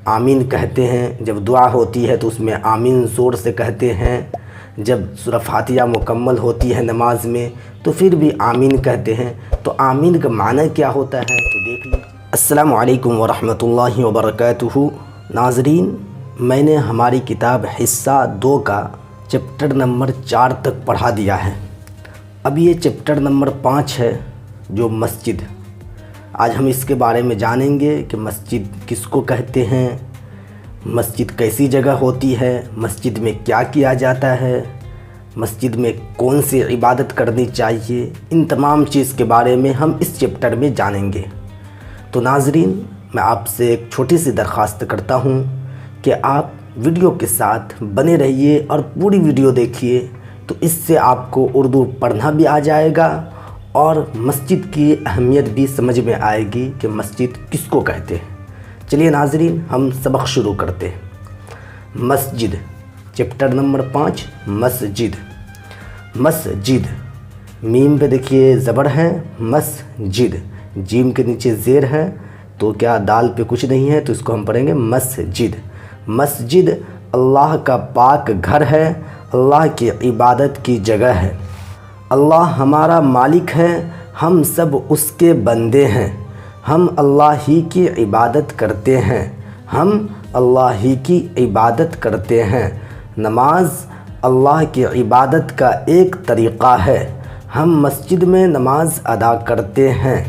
آمین کہتے ہیں، جب دعا ہوتی ہے تو اس میں آمین زور سے کہتے ہیں، جب سورہ فاتحہ مکمل ہوتی ہے نماز میں تو پھر بھی آمین کہتے ہیں۔ تو آمین کا معنی کیا ہوتا ہے تو دیکھ لیجیے۔ السلام علیکم ورحمۃ اللہ وبرکاتہ۔ ناظرین، میں نے ہماری کتاب حصہ 2 کا چیپٹر نمبر 4 تک پڑھا دیا ہے۔ اب یہ چیپٹر نمبر 5 ہے جو مسجد۔ آج ہم اس کے بارے میں جانیں گے کہ مسجد کس کو کہتے ہیں، مسجد کیسی جگہ ہوتی ہے، مسجد میں کیا کیا جاتا ہے، مسجد میں کون سی عبادت کرنی چاہیے، ان تمام چیز کے بارے میں ہم اس چیپٹر میں جانیں گے۔ تو ناظرین، میں آپ سے ایک چھوٹی سی درخواست کرتا ہوں کہ آپ ویڈیو کے ساتھ بنے رہیے اور پوری ویڈیو دیکھیے، تو اس سے آپ کو اردو پڑھنا بھی آ جائے گا اور مسجد کی اہمیت بھی سمجھ میں آئے گی کہ مسجد کس کو کہتے ہیں۔ چلیے ناظرین، ہم سبق شروع کرتے ہیں۔ مسجد، چیپٹر نمبر 5، مسجد۔ مسجد، میم پہ دیکھیے زبر ہے، مسجد، جیم کے نیچے زیر ہے تو کیا دال پہ کچھ نہیں ہے، تو اس کو ہم پڑھیں گے مسجد۔ مسجد اللہ کا پاک گھر ہے، اللہ کی عبادت کی جگہ ہے۔ اللہ ہمارا مالک ہے، ہم سب اس کے بندے ہیں، ہم اللہ ہی کی عبادت کرتے ہیں، ہم اللہ ہی کی عبادت کرتے ہیں۔ نماز اللہ کی عبادت کا ایک طریقہ ہے، ہم مسجد میں نماز ادا کرتے ہیں،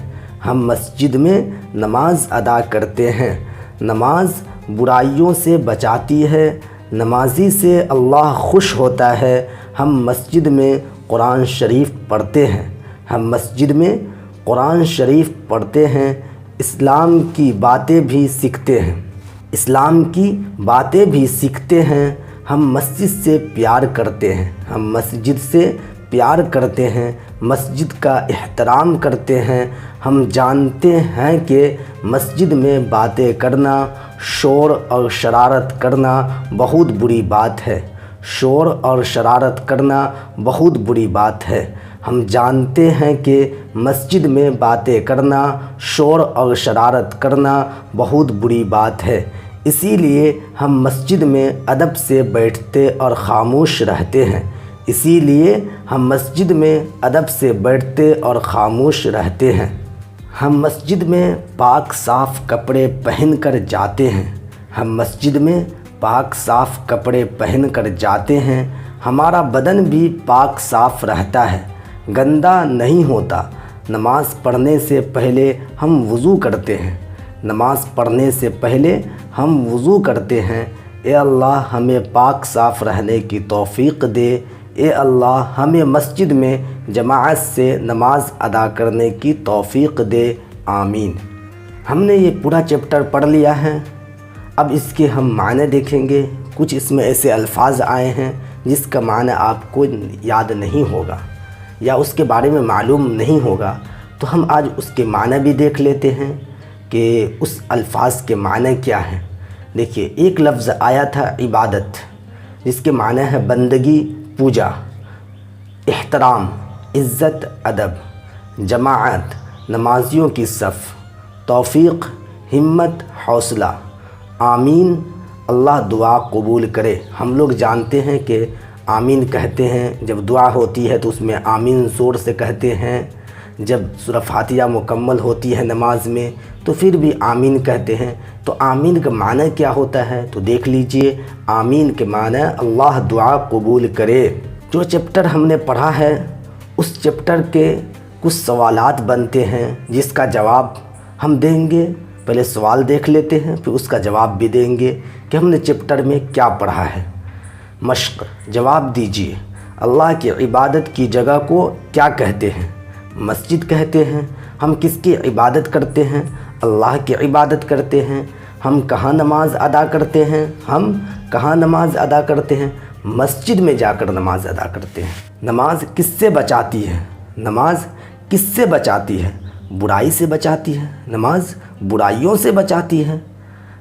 ہم مسجد میں نماز ادا کرتے ہیں۔ نماز برائیوں سے بچاتی ہے، نمازی سے اللہ خوش ہوتا ہے۔ ہم مسجد میں قرآن شریف پڑھتے ہیں، ہم مسجد میں قرآن شریف پڑھتے ہیں، اسلام کی باتیں بھی سیکھتے ہیں، اسلام کی باتیں بھی سیکھتے ہیں۔ ہم مسجد سے پیار کرتے ہیں، ہم مسجد سے پیار کرتے ہیں، مسجد کا احترام کرتے ہیں۔ ہم جانتے ہیں کہ مسجد میں باتیں کرنا، شور اور شرارت کرنا بہت بری بات ہے، شور اور شرارت کرنا بہت بری بات ہے۔ ہم جانتے ہیں کہ مسجد میں باتیں کرنا، شور اور شرارت کرنا بہت بری بات ہے، اسی لیے ہم مسجد میں ادب سے بیٹھتے اور خاموش رہتے ہیں، اسی لیے ہم مسجد میں ادب سے بیٹھتے اور خاموش رہتے ہیں۔ ہم مسجد میں پاک صاف کپڑے پہن کر جاتے ہیں، ہم مسجد میں پاک صاف کپڑے پہن کر جاتے ہیں۔ ہمارا بدن بھی پاک صاف رہتا ہے، گندا نہیں ہوتا۔ نماز پڑھنے سے پہلے ہم وضو کرتے ہیں، نماز پڑھنے سے پہلے ہم وضو کرتے ہیں۔ اے اللہ ہمیں پاک صاف رہنے کی توفیق دے، اے اللہ ہمیں مسجد میں جماعت سے نماز ادا کرنے کی توفیق دے، آمین۔ ہم نے یہ پورا چیپٹر پڑھ لیا ہے، اب اس کے ہم معنی دیکھیں گے۔ کچھ اس میں ایسے الفاظ آئے ہیں جس کا معنی آپ کو یاد نہیں ہوگا یا اس کے بارے میں معلوم نہیں ہوگا، تو ہم آج اس کے معنی بھی دیکھ لیتے ہیں کہ اس الفاظ کے معنی کیا ہیں۔ دیکھیے، ایک لفظ آیا تھا عبادت، جس کے معنی ہے بندگی، پوجا، احترام، عزت، ادب، جماعت، نمازیوں کی صف، توفیق، ہمت، حوصلہ، آمین، اللہ دعا قبول کرے۔ ہم لوگ جانتے ہیں کہ آمین کہتے ہیں، جب دعا ہوتی ہے تو اس میں آمین زور سے کہتے ہیں، جب سورہ فاتحہ مکمل ہوتی ہے نماز میں تو پھر بھی آمین کہتے ہیں۔ تو آمین کا معنی کیا ہوتا ہے تو دیکھ لیجئے۔ آمین کے معنی اللہ دعا قبول کرے۔ جو چیپٹر ہم نے پڑھا ہے اس چیپٹر کے کچھ سوالات بنتے ہیں جس کا جواب ہم دیں گے۔ پہلے سوال دیکھ لیتے ہیں، پھر اس کا جواب بھی دیں گے کہ ہم نے چیپٹر میں کیا پڑھا ہے۔ مشق، جواب دیجئے، اللہ کی عبادت کی جگہ کو کیا کہتے ہیں؟ مسجد کہتے ہیں۔ ہم کس کی عبادت کرتے ہیں؟ اللہ کی عبادت کرتے ہیں۔ ہم کہاں نماز ادا کرتے ہیں؟ ہم کہاں نماز ادا کرتے ہیں؟ مسجد میں جا کر نماز ادا کرتے ہیں۔ نماز کس سے بچاتی ہے؟ نماز کس سے بچاتی ہے؟ برائی سے بچاتی ہے، نماز برائیوں سے بچاتی ہے۔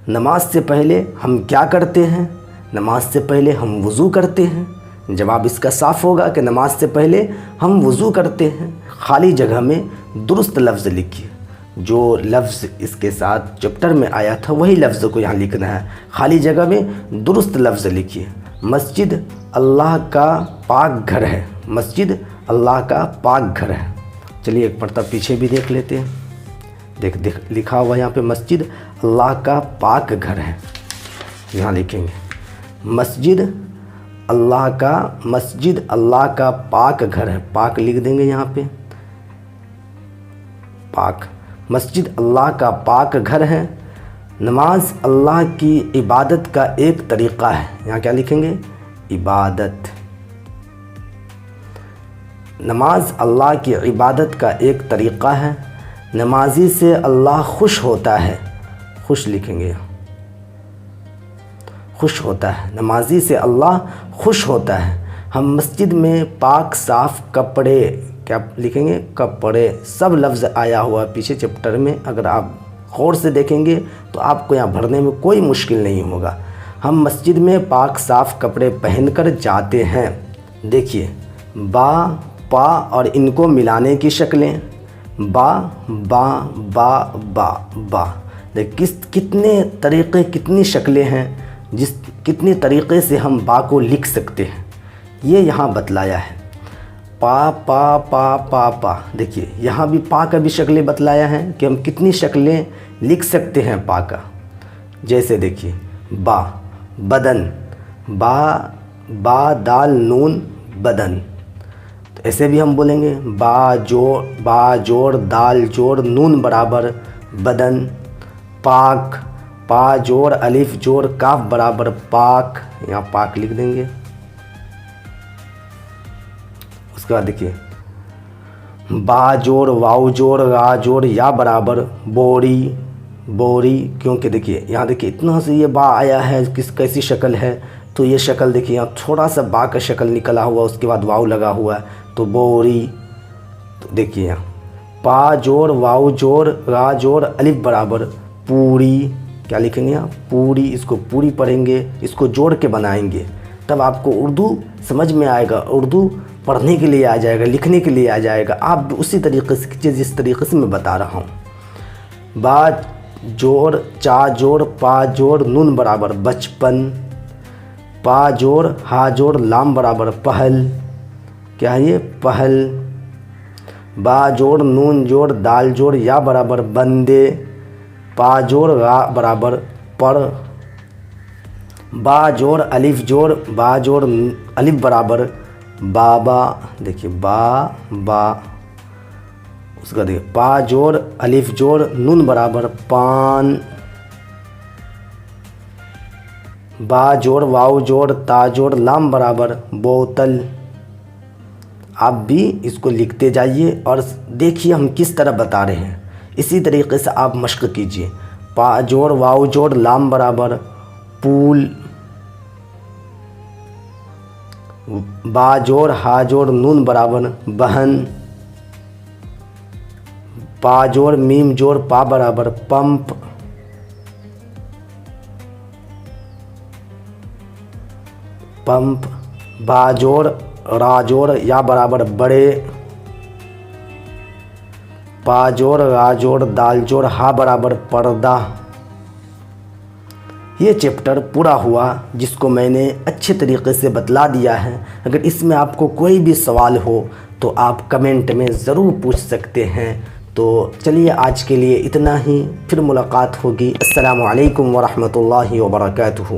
نماز سے پہلے ہم کیا کرتے ہیں؟ نماز سے پہلے ہم وضو کرتے ہیں۔ جواب اس کا صاف ہوگا کہ نماز سے پہلے ہم وضو کرتے ہیں۔ خالی جگہ میں درست لفظ لکھیے، جو لفظ اس کے ساتھ چیپٹر میں آیا تھا وہی لفظ کو یہاں لکھنا ہے، خالی جگہ میں درست لفظ لکھیے۔ مسجد اللہ کا پاک گھر ہے، مسجد اللہ کا پاک گھر ہے۔ چلیے ایک مرتبہ پیچھے بھی دیکھ لیتے ہیں۔ دیکھ لکھا ہوا یہاں پہ مسجد اللہ کا پاک گھر ہے، یہاں لکھیں گے مسجد اللہ کا پاک گھر ہے، پاک لکھ دیں گے یہاں پہ، پاک، مسجد اللہ کا پاک گھر ہے۔ نماز اللہ کی عبادت کا ایک طریقہ ہے، یہاں کیا لکھیں گے؟ عبادت۔ نماز اللہ کی عبادت کا ایک طریقہ ہے، نمازی سے اللہ خوش ہوتا ہے، خوش لکھیں گے، خوش ہوتا ہے، نمازی سے اللہ خوش ہوتا ہے۔ ہم مسجد میں پاک صاف کپڑے، کیا لکھیں گے؟ کپڑے، سب لفظ آیا ہوا پیچھے چیپٹر میں، اگر آپ غور سے دیکھیں گے تو آپ کو یہاں بھرنے میں کوئی مشکل نہیں ہوگا۔ ہم مسجد میں پاک صاف کپڑے پہن کر جاتے ہیں۔ دیکھیے با، پا اور ان کو ملانے کی شکلیں، با با با با با، کتنے طریقے، کتنی شکلیں ہیں، کتنے طریقے سے ہم با کو لکھ سکتے ہیں، یہ یہاں بتلایا ہے۔ پا پا پا پا پا، دیکھیے یہاں بھی پا کا بھی شکلیں بتلایا ہے کہ ہم کتنی شکلیں لکھ سکتے ہیں پا کا۔ جیسے دیکھیے با، بدن، با دال نون بدن، تو ایسے بھی ہم بولیں گے با جوڑ دال جوڑ نون برابر بدن۔ پاک، پا جوڑ الف جوڑ کاف برابر پاک، یہاں پاک لکھ دیں گے۔ اس کے بعد دیکھیے با جوڑ واو جوڑ را جوڑ یا برابر بوری، بوری، کیونکہ دیکھیے یہاں دیکھیے اتنا سے یہ با آیا ہے، کیسی شکل ہے، تو یہ شکل دیکھیے یہاں تھوڑا سا با کا شکل نکلا ہوا، اس کے بعد واو لگا ہوا ہے تو بوری۔ تو دیکھیے یہاں پا جوڑ واو جوڑ را جوڑ الف برابر پوری، کیا لکھیں گے یہاں؟ پوری، اس کو پوری پڑھیں گے، اس کو جوڑ کے بنائیں گے، تب آپ کو اردو سمجھ میں آئے گا، اردو پڑھنے کے لیے آ جائے گا، لکھنے کے لیے آ جائے گا۔ آپ بھی اسی طریقے سے، جس طریقے سے میں بتا رہا ہوں۔ با جوڑ چا جوڑ پا جوڑ نون برابر بچپن، پا جوڑ ہا جوڑ لام برابر پہل، کیا ہے یہ؟ پہل۔ با جوڑ نون جوڑ دال جوڑ یا برابر بندے، پا جوڑ را برابر پڑھ۔ با جوڑ الف جوڑ با جوڑ الف برابر بابا، دیکھیے با، اس کا دیکھیے پا جوڑ الف جوڑ نون برابر پان۔ با جوڑ واو جوڑ تا جوڑ لام برابر بوتل۔ آپ بھی اس کو لکھتے جائیے اور دیکھیے ہم کس طرح بتا رہے ہیں، اسی طریقے سے آپ مشق کیجیے۔ پا جوڑ واو جوڑ لام برابر پول، با جوڑ ہا جوڑ نون برابر بہن، پا جوڑ میم جوڑ پا برابر پمپ، پمپ۔ با جوڑ را جوڑ یا برابر بڑے، پا جوڑ را جوڑ دال جوڑ ہا برابر پردہ۔ یہ چیپٹر پورا ہوا جس کو میں نے اچھے طریقے سے بتلا دیا ہے۔ اگر اس میں آپ کو کوئی بھی سوال ہو تو آپ کمنٹ میں ضرور پوچھ سکتے ہیں۔ تو چلیے آج کے لیے اتنا ہی، پھر ملاقات ہوگی۔ السلام علیکم ورحمۃ اللہ وبرکاتہ۔